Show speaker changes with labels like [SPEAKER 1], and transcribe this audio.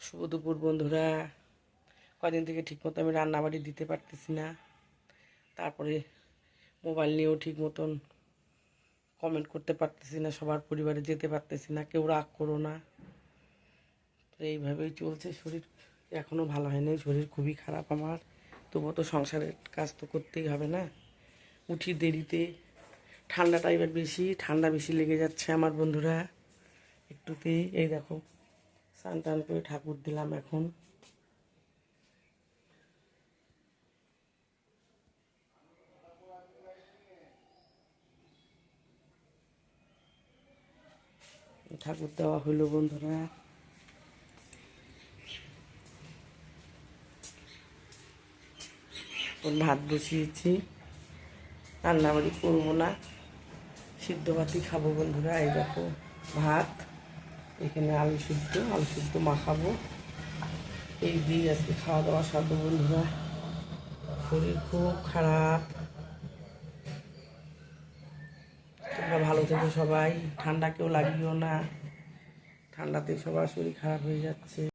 [SPEAKER 1] শুভ দুপুর বন্ধুরা। কদিন থেকে ঠিকমতো আমি রান্নাবাড়ি দিতে পারতেছি না। তারপরে মোবাইল নিয়েও ঠিক মতন কমেন্ট করতে পারতেছি না, সবার পরিবারে যেতে পারতেছি না, কেউ রাগ করো না। তো এইভাবেই চলছে। শরীর এখনও ভালো হয়নি, শরীর খুবই খারাপ আমার। তবুও তো সংসারের কাজ তো করতেই হবে না। উঠি দেরিতে, ঠান্ডাটা এবার বেশি, ঠান্ডা বেশি লেগে যাচ্ছে আমার বন্ধুরা একটুতেই। এই দেখো, স্নান টান করে ঠাকুর দিলাম এখন। ঠাকুর দেওয়া হলো বন্ধুরা। ভাত বসিয়েছি, রান্নাবাড়ি করবো না, সিদ্ধ ভাতই খাবো বন্ধুরা। এই দেখো ভাত, এখানে আলু সিদ্ধ মাখাবো। এই দিয়ে আজকে খাওয়া দাওয়া সাধ্য বন্ধুরা। শরীর খুব খারাপ। তোমরা ভালো থেকো সবাই, ঠান্ডা কেউ লাগিও না, ঠান্ডাতে সবার শরীর খারাপ হয়ে যাচ্ছে।